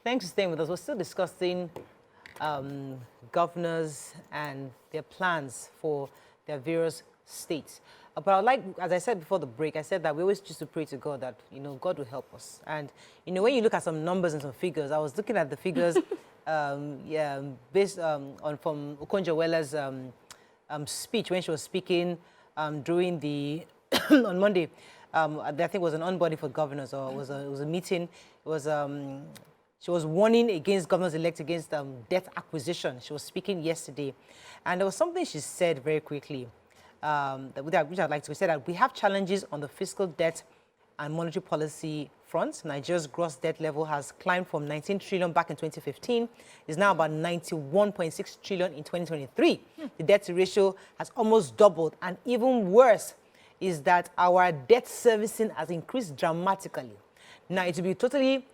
Thanks for staying with us. We're still discussing governors and their plans for their various states. But I'd like, as I said before the break, I said that we always choose to pray to God that, God will help us. And, when you look at some numbers and some figures, I was looking at the figures based from Okonjo-Iweala's speech when she was speaking during the, on Monday. I think it was an onboarding for governors, or it was a meeting. It was, she was warning against governors-elect against debt acquisition. She was speaking yesterday. And there was something she said very quickly, which I'd like to say, that we have challenges on the fiscal debt and monetary policy front. Nigeria's gross debt level has climbed from 19 trillion back in 2015. It's now about 91.6 trillion in 2023. The debt ratio has almost doubled. And even worse is that our debt servicing has increased dramatically. Now, it will be totally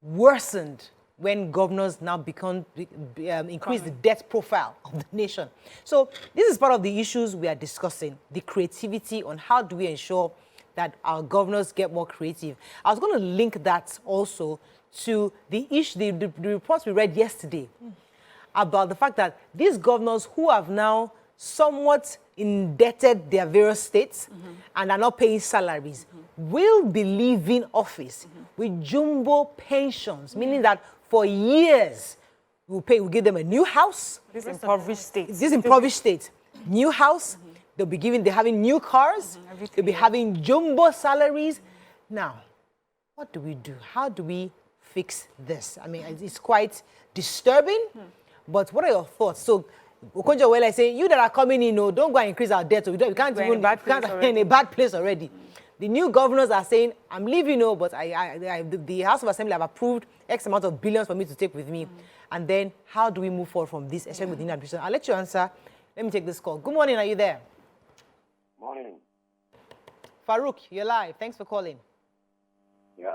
worsened when governors now increase the debt profile of the nation. So this is part of the issues we are discussing, the creativity on how do we ensure that our governors get more creative. I was going to link that also to the reports we read yesterday about the fact that these governors who have now somewhat indebted their various states and are not paying salaries will be leaving office with jumbo pensions, meaning that for years we'll give them a new house. This impoverished state. New house. They're having new cars. They'll be having jumbo salaries. Now, what do we do? How do we fix this? I mean, it's quite disturbing, but what are your thoughts? So, Okonjo-Iweala is saying, you that are coming in, don't go and increase our debt. So we can't even in a bad place already. The new governors are saying, I'm leaving, but the House of Assembly have approved X amount of billions for me to take with me. And then how do we move forward from this, especially with the administration? I'll let you answer. Let me take this call. Good morning. Are you there? Morning. Farouk, you're live. Thanks for calling. Yeah.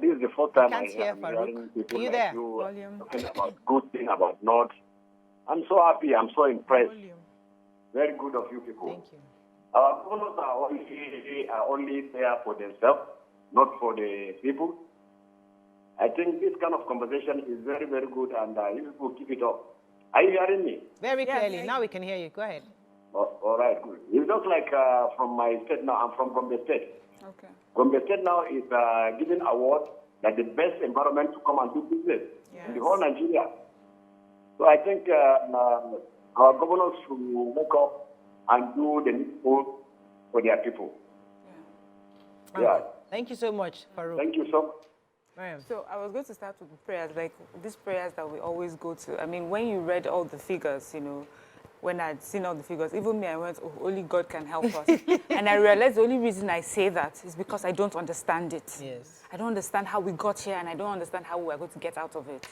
This is the first time I hear hearing people Are you like there? you talking about good thing about North. I'm so happy. I'm so impressed. Very good of you people. Thank you. Our governors are only there for themselves, not for the people. I think this kind of conversation is very, very good, and you people keep it up. Are you hearing me? Very clearly. Now we can hear you. Go ahead. All right, good. It's just like from my state now. I'm from Gombe State. Okay. Gombe State now is giving award like the best environment to come and do business in the whole Nigeria. So I think our governors should wake up and do the needful for their people. Yeah. Thank you so much, Farouk. Thank you so much. So I was going to start with the prayers, like these prayers that we always go to. I mean, when you read all the figures, when I'd seen all the figures, even me, I went, oh, only God can help us. And I realized the only reason I say that is because I don't understand it. Yes. I don't understand how we got here, and I don't understand how we're going to get out of it.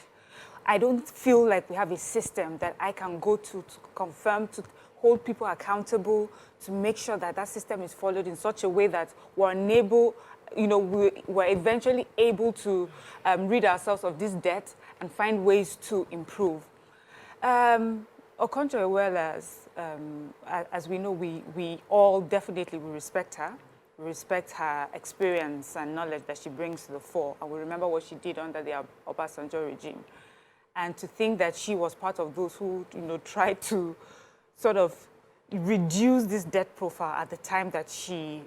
I don't feel like we have a system that I can go to confirm, to hold people accountable, to make sure that that system is followed in such a way that we're unable, we're eventually able to rid ourselves of this debt and find ways to improve. Okonjo-Iweala, as we know, we all definitely respect her. We respect her experience and knowledge that she brings to the fore. And we remember what she did under the Obasanjo regime. And to think that she was part of those who, tried to sort of reduce this debt profile at the time that she,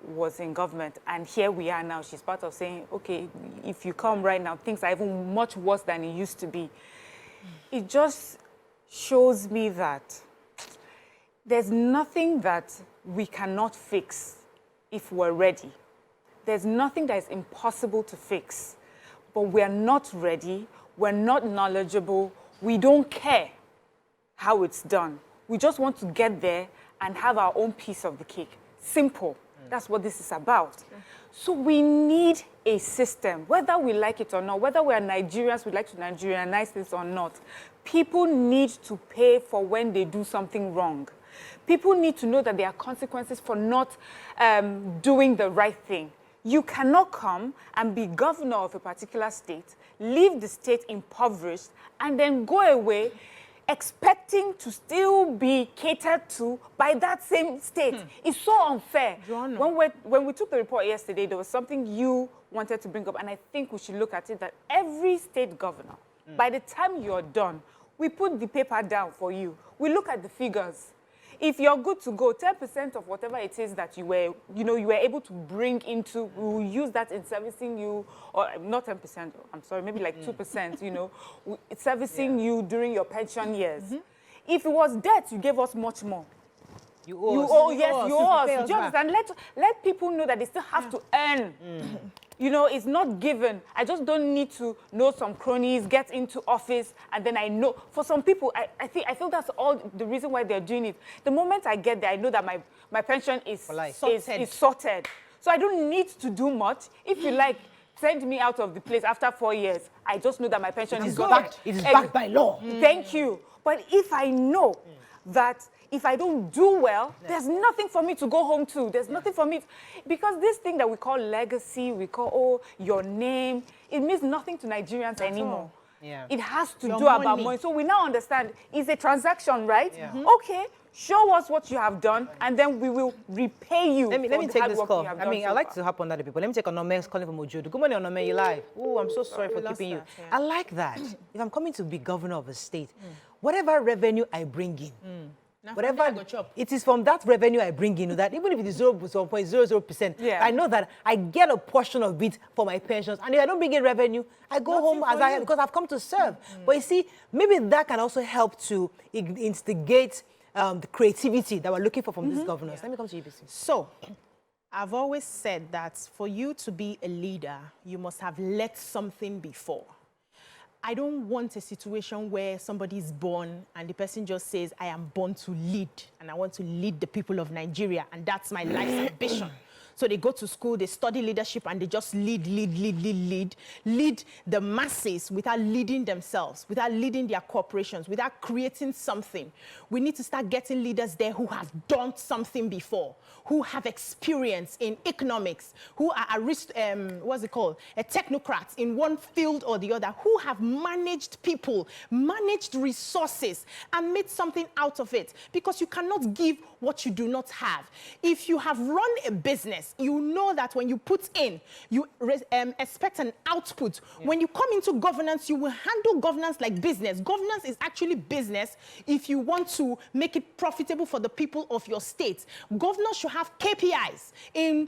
was in government. And here we are now. She's part of saying, okay, if you come right now, things are even much worse than it used to be. It just shows me that there's nothing that we cannot fix if we're ready. There's nothing that is impossible to fix, but we're not ready, we're not knowledgeable, we don't care how it's done. We just want to get there and have our own piece of the cake. Simple. That's what this is about. So we need a system, whether we like it or not, whether we are Nigerians, we like to Nigerianize this or not. People need to pay for when they do something wrong. People need to know that there are consequences for not doing the right thing. You cannot come and be governor of a particular state, leave the state impoverished, and then go away expecting to still be catered to by that same state. It's so unfair. When we took the report yesterday, there was something you wanted to bring up, and I think we should look at it, that every state governor, by the time you're done, we put the paper down for you. We look at the figures. If you're good to go, 10% of whatever it is that you were able to bring into, we will use that in servicing you, or not 10%, I'm sorry, maybe like 2%, servicing you during your pension years. If it was debt, you gave us much more. You owe us. You owe us. Do you understand? Let people know that they still have to earn. It's not given. I just don't need to know some cronies, get into office, and then I know. For some people, I feel that's all the reason why they're doing it. The moment I get there, I know that my pension is sorted. So I don't need to do much. If you like, send me out of the place after 4 years. I just know that my pension is backed. It is backed by law. Thank you. But if I know that if I don't do well, there's nothing for me to go home to. There's nothing for me. Because this thing that we call legacy, we call, your name, it means nothing to Nigerians anymore. Yeah. It has to do about money. So we now understand it's a transaction, right? Yeah. Okay, show us what you have done, and then we will repay you. Let me take this call. I mean, I like to hop on other people. Let me take Onome calling from Ojodu. Good morning, Onome, you live. Oh, I'm so sorry for keeping you. I like that. If I'm coming to be governor of a state, whatever revenue I bring in, whatever it is from that revenue I bring in, that even if it is 0.00%, I know that I get a portion of it for my pensions. And if I don't bring in revenue, I go home as I have, because I've come to serve. But you see, maybe that can also help to instigate the creativity that we're looking for from these governors. Let me come to you, BC. So, I've always said that for you to be a leader, you must have led something before. I don't want a situation where somebody is born and the person just says, I am born to lead and I want to lead the people of Nigeria and that's my life's ambition. So they go to school, they study leadership and they just lead the masses without leading themselves, without leading their corporations, without creating something. We need to start getting leaders there who have done something before, who have experience in economics, who are technocrats in one field or the other, who have managed people, managed resources, and made something out of it. Because you cannot give what you do not have. If you have run a business, you know that when you put in, you expect an output. When you come into governance, you will handle governance like business. Governance is actually business if you want to make it profitable for the people of your state. Governors should have KPIs. In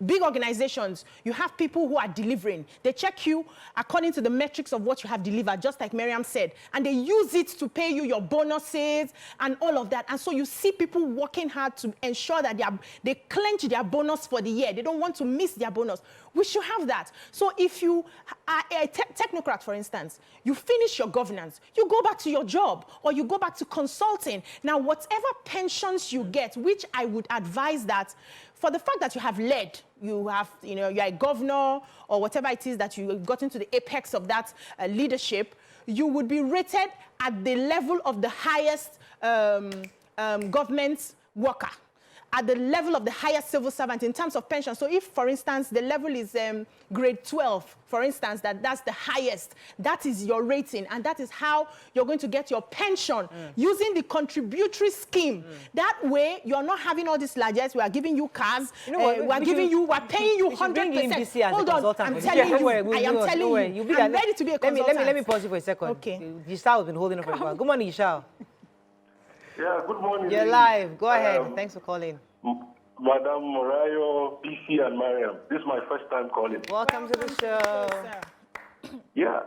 big organizations, you have people who are delivering. They check you according to the metrics of what you have delivered, just like Miriam said. And they use it to pay you your bonuses and all of that. And so you see people working hard to ensure that they clench their bonus for the year. They don't want to miss their bonus. We should have that. So if you are a technocrat, for instance, you finish your governance, you go back to your job or you go back to consulting. Now, whatever pensions you get, which I would advise that for the fact that you have led, you're a governor or whatever it is that you got into the apex of that leadership, you would be rated at the level of the highest government worker, at the level of the highest civil servant in terms of pension. So if, for instance, the level is grade 12, for instance, that's the highest, that is your rating, and that is how you're going to get your pension using the contributory scheme. That way, you're not having all these largesse. We are giving you cars, we're paying you 100%. Hold on, I'm telling you, I'm ready to be a consultant. Let me pause you for a second. Okay. Yishao has been holding up for a while. Good morning, Yishao. Yeah, good morning. You're live. Go ahead. Thanks for calling. Madam Morayo, PC, and Mariam. This is my first time calling. Welcome to the show. Yeah,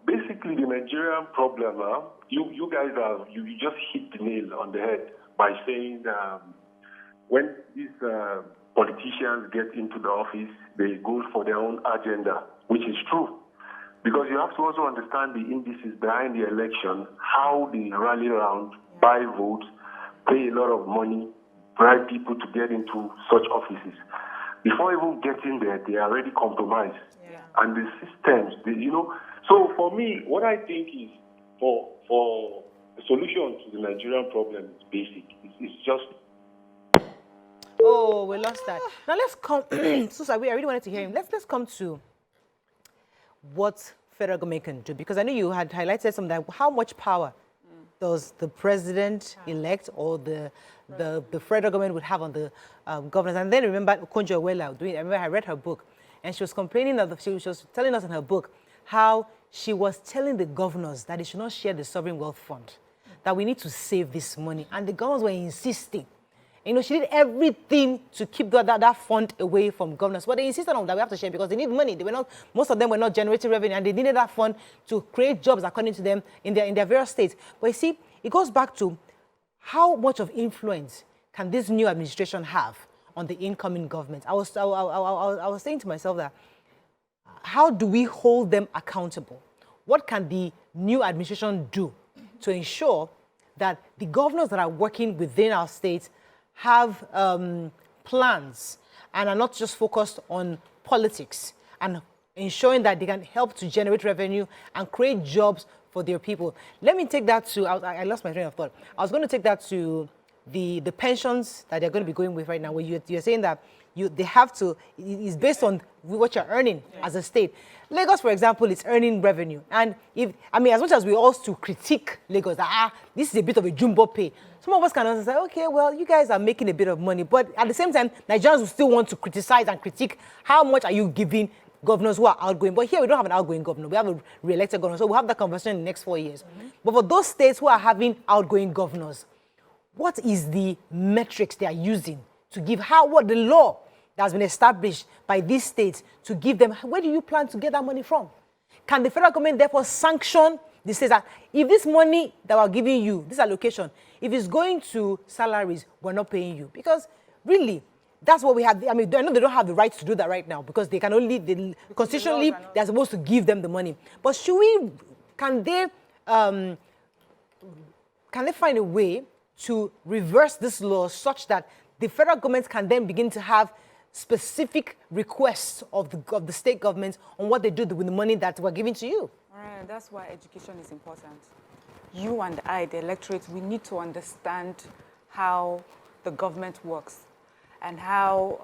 basically the Nigerian problem, you guys you just hit the nail on the head by saying when these politicians get into the office, they go for their own agenda, which is true. Because you have to also understand the indices behind the election, how they rally around, buy votes, pay a lot of money, bribe people to get into such offices. Before even getting there, they are already compromised. Yeah. And the systems, So for me, what I think is for the solution to the Nigerian problem is basic. It's just... Oh, we lost that. Now let's come... Susa, I really wanted to hear him. Let's come to what federal government can do, because I know you had highlighted some of that. How much power does the president-elect or the federal government would have on the governors? And then remember Okonjo-Iweala doing. I remember I read her book, and she was complaining that she was telling us in her book how she was telling the governors that they should not share the sovereign wealth fund, that we need to save this money, and the governors were insisting. You know, she did everything to keep that fund away from governors. But they insisted on that we have to share because they need money. They were not, most of them were not generating revenue, and they needed that fund to create jobs according to them in their various states. But you see, it goes back to how much of influence can this new administration have on the incoming government? I was saying to myself that how do we hold them accountable? What can the new administration do to ensure that the governors that are working within our states have plans and are not just focused on politics, and ensuring that they can help to generate revenue and create jobs for their people? Let me take that to, I lost my train of thought. I was going to take that to the pensions that they're going to be going with right now, where you're saying that they have to, it's based on what you're earning as a state. Lagos, for example, is earning revenue. And as much as we also critique Lagos, that this is a bit of a jumbo pay, some of us can also say, okay, well, you guys are making a bit of money. But at the same time, Nigerians will still want to criticize and critique how much are you giving governors who are outgoing. But here we don't have an outgoing governor. We have a re-elected governor. So we'll have that conversation in the next 4 years. But for those states who are having outgoing governors, what is the metrics they are using to give, what the law that has been established by these states to give them, where do you plan to get that money from? Can the federal government therefore sanction the states that if this money that we're giving you, this allocation, if it's going to salaries, we're not paying you? Because really, that's what we have. I know they don't have the right to do that right now because they can only, constitutionally, they're supposed to give them the money. But can they find a way to reverse this law such that the federal government can then begin to have specific requests of the state governments on what they do with the money that we're giving to you? All right, that's why education is important. You and I, the electorate, we need to understand how the government works and how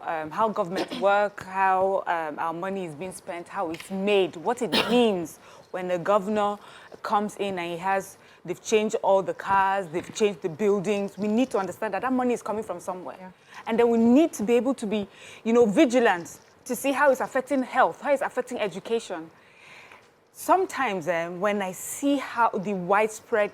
government work, how our money is being spent, how it's made, what it means when the governor comes in and they've changed all the cars, they've changed the buildings. We need to understand that money is coming from somewhere. Yeah. And then we need to be able to be, vigilant to see how it's affecting health, how it's affecting education. Sometimes when I see how the widespread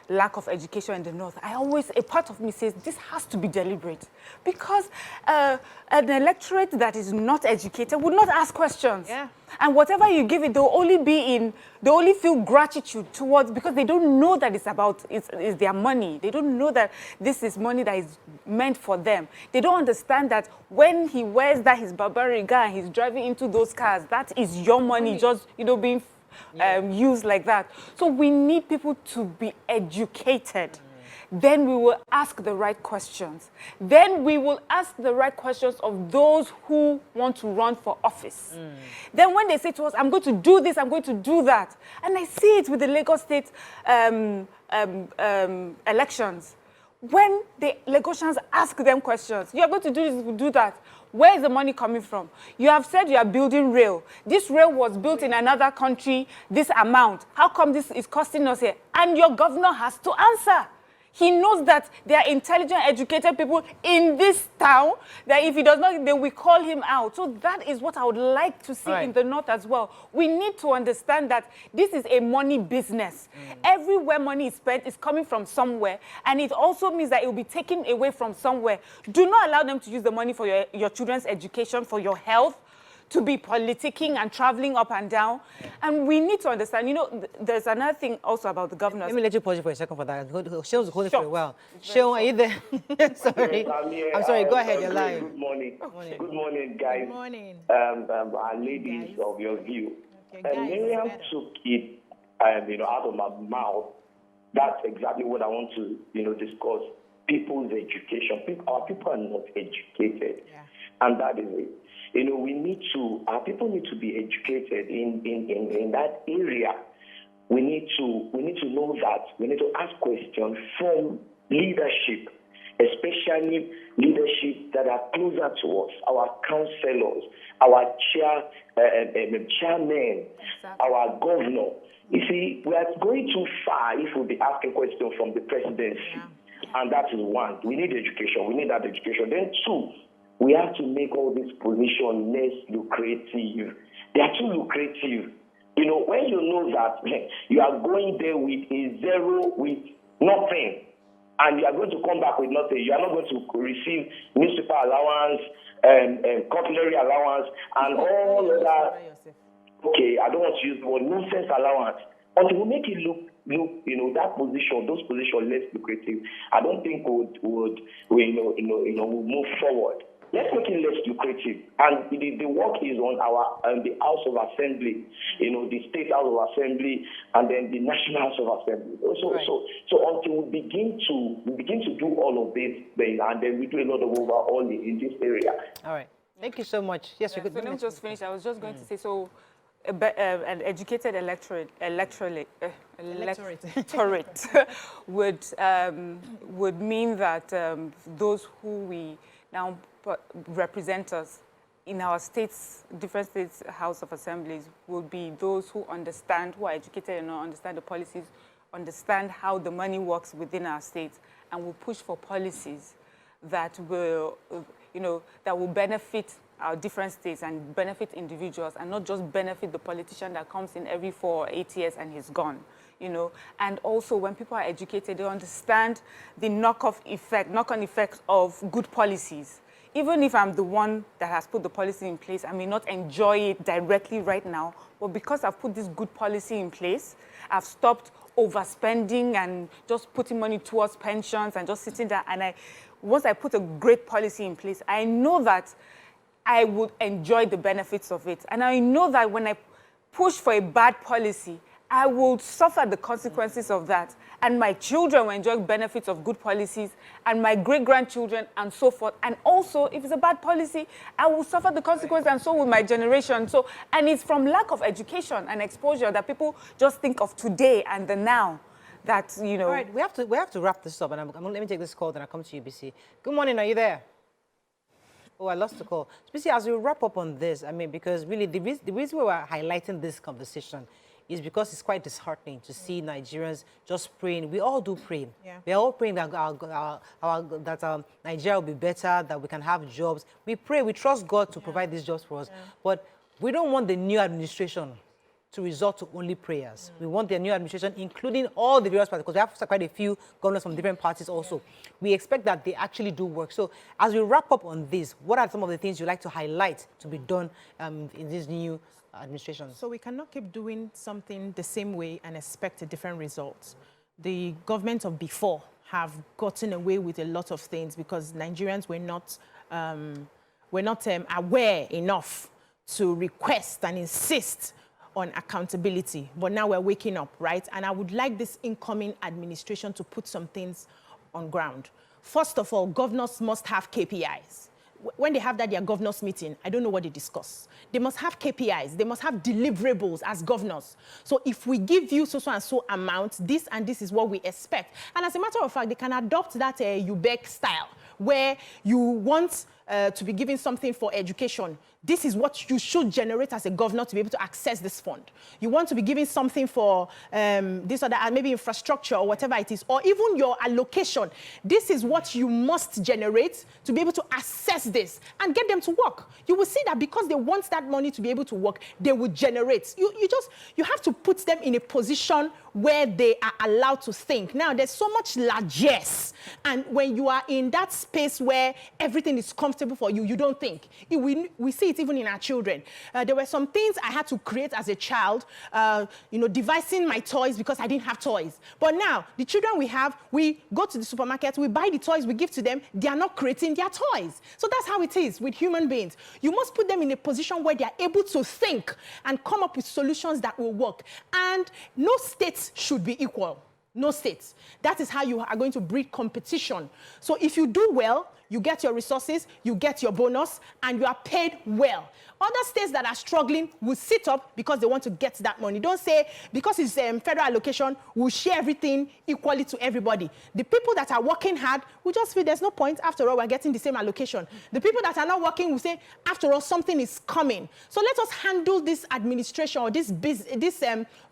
lack of education in the North, a part of me says this has to be deliberate, because an electorate that is not educated would not ask questions. Yeah. And whatever you give it, they only feel gratitude towards, because they don't know that it's their money. They don't know that this is money that is meant for them. They don't understand that when he wears his Burberry and he's driving into those cars, that is your money just, being used like that. So we need people to be educated. Then we will ask the right questions. Then we will ask the right questions of those who want to run for office. Then when they say to us, I'm going to do this, I'm going to do that. And I see it with the Lagos State elections. When the Lagosians ask them questions, you're going to do this, do that. Where is the money coming from? You have said you are building rail. This rail was built in another country, this amount. How come this is costing us here? And your governor has to answer. He knows that there are intelligent, educated people in this town, that if he does not, then we call him out. So that is what I would like to see in the North as well. We need to understand that this is a money business. Everywhere money is spent is coming from somewhere, and it also means that it will be taken away from somewhere. Do not allow them to use the money for your children's education, for your health, to be politicking and traveling up and down. And we need to understand, there's another thing also about the governors. Let me let you pause for a second for that. Shill's holding for a while. Shill, are you there? Sorry. Yes, I'm sorry. Go ahead. You're live. Good morning. Morning. Good morning, guys. Good morning. And ladies of your view. Miriam took it, out of my mouth. That's exactly what I want to, discuss. People's education. Our people are not educated. Yeah. And that is it. Our people need to be educated in that area. We need to know that. We need to ask questions from leadership, especially leadership that are closer to us, our councillors, our chairmen, our governor. You see, we are going too far if we'll be asking questions from the presidency. Yeah. And that is one. We need education. We need that education. Then two, we have to make all these positions less lucrative. They are too lucrative. You know, when you know that you are going there with a zero, with nothing, and you are going to come back with nothing, you are not going to receive newspaper allowance, cutlery allowance, and all other, okay, I don't want to use the word nonsense allowance. Until we make it look, you know, that position, those positions less lucrative, I don't think would move forward. Let's make it less lucrative. And the work is on the House of Assembly, you know, the State House of Assembly, and then the National House of Assembly. So until we begin to do all of this thing, and then we do a lot of overhauling in this area. All right. Thank you so much. Yes, Yeah, we could. so let me just finish. I was just going to say, so an educated electorate would mean that those who we now represent us in our states, different states, House of Assemblies, will be those who understand, who are educated and understand the policies, understand how the money works within our states, and will push for policies that will, that will benefit our different states and benefit individuals, and not just benefit the politician that comes in every 4 or 8 years and he's gone. And also when people are educated, they understand the knock-on effects of good policies. Even if I'm the one that has put the policy in place, I may not enjoy it directly right now, but because I've put this good policy in place, I've stopped overspending and just putting money towards pensions and just sitting there. And once I put a great policy in place, I know that I would enjoy the benefits of it. And I know that when I push for a bad policy, I will suffer the consequences of that. And my children will enjoy benefits of good policies, and my great-grandchildren, and so forth. And also, if it's a bad policy, I will suffer the consequences, and so will my generation. And it's from lack of education and exposure that people just think of today and the now. That, All right, we have to wrap this up, and let me take this call, then I'll come to you, BC. Good morning, are you there? Oh, I lost the call. BC, as we wrap up on this, I mean, because really the reason why we're highlighting this conversation is because it's quite disheartening to see Nigerians just praying. We all do pray. Yeah. We are all praying that Nigeria will be better, that we can have jobs. We pray, we trust God to provide these jobs for us. Yeah. But we don't want the new administration to resort to only prayers. We want the new administration, including all the various parties, because we have quite a few governors from different parties also. We expect that they actually do work. So as we wrap up on this, what are some of the things you'd like to highlight to be done in this new administration? So we cannot keep doing something the same way and expect a different result. The government of before have gotten away with a lot of things because Nigerians were not aware enough to request and insist on accountability. But now we're waking up, right? And I would like this incoming administration to put some things on ground. First of all, governors must have KPIs. When they have their governors meeting, I don't know what they discuss. They must have KPIs. They must have deliverables as governors. So if we give you so and so amount, this and this is what we expect. And as a matter of fact, they can adopt that UBEC style, where you want to be giving something for education. This is what you should generate as a governor to be able to access this fund. You want to be giving something for this or that, maybe infrastructure or whatever it is, or even your allocation. This is what you must generate to be able to assess this and get them to work. You will see that because they want that money to be able to work, they will generate. You have to put them in a position where they are allowed to think. Now, there's so much largesse. And when you are in that space where everything is comfortable for you, you don't think. We see it even in our children. There were some things I had to create as a child, devising my toys because I didn't have toys. But now, the children we have, we go to the supermarket, we buy the toys, we give to them, they are not creating their toys. So that's how it is with human beings. You must put them in a position where they are able to think and come up with solutions that will work. And no state should be equal. No states. That is how you are going to breed competition. So if you do well, you get your resources, you get your bonus, and you are paid well. Other states that are struggling will sit up because they want to get that money. Don't say, because it's federal allocation, we'll share everything equally to everybody. The people that are working hard will just feel there's no point. After all, we're getting the same allocation. The people that are not working will say, after all, something is coming. So let us handle this administration or this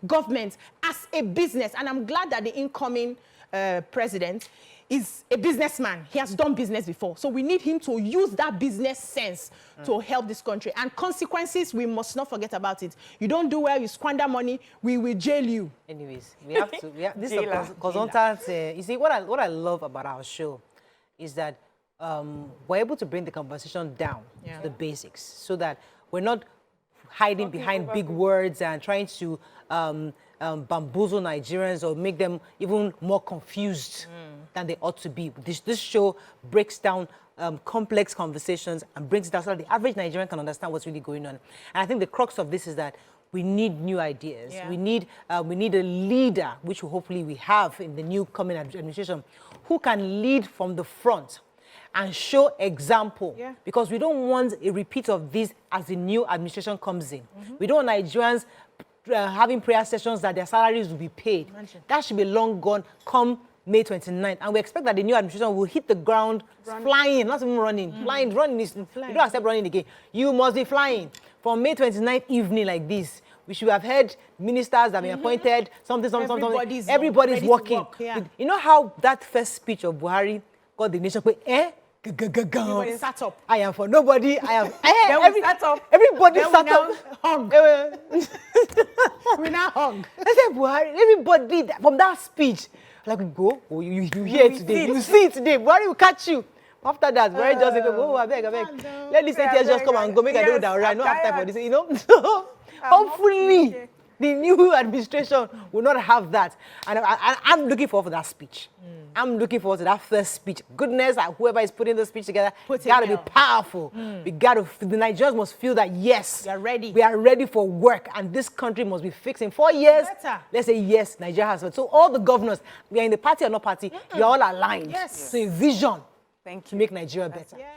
government as a business. And I'm glad that the incoming president is a businessman. He has done business before. So we need him to use that business sense to help this country. And consequences, we must not forget about it. You don't do well, you squander money, we will jail you. Anyways, we have to. This is a Jailer. consultant. You see, what I love about our show is that we're able to bring the conversation down to the basics, so that we're not hiding behind big words and trying to bamboozle Nigerians or make them even more confused than they ought to be. This show breaks down complex conversations and brings it down so that the average Nigerian can understand what's really going on. And I think the crux of this is that we need new ideas. Yeah. We need a leader, which hopefully we have in the new coming administration, who can lead from the front and show example. Yeah. Because we don't want a repeat of this as the new administration comes in. We don't want Nigerians having prayer sessions that their salaries will be paid. Imagine. That should be long gone come May 29th. And we expect that the new administration will hit the ground flying, not even running. Running is, you don't accept running again. You must be flying. From May 29th evening like this, we should have heard ministers that have been appointed, something. Everybody's ready to working. work, yeah. You know how that first speech of Buhari got the nation, Everybody sat up. I am for nobody. I am. Then we sat up. Everybody Then we sat now up. hung. We now hung. I said, Buhari, everybody from that speech, like, go, you hear it today. You see it today. Buhari will catch you. After that, Buhari just say, oh, I beg. Let these tears just come and go. Make I do that. I don't have time for this. You know. Hopefully, the new administration will not have that. And I'm looking forward to that speech. I'm looking forward to that first speech. Goodness, whoever is putting the speech together, it's got to be powerful. The Nigerians must feel that, yes, We are ready. We are ready for work, and this country must be fixed in 4 years. Better. Let's say, yes, Nigeria has. So all the governors, we are in the party or not party, you're all aligned. Yes. So a vision Thank to you. make Nigeria better. Yeah.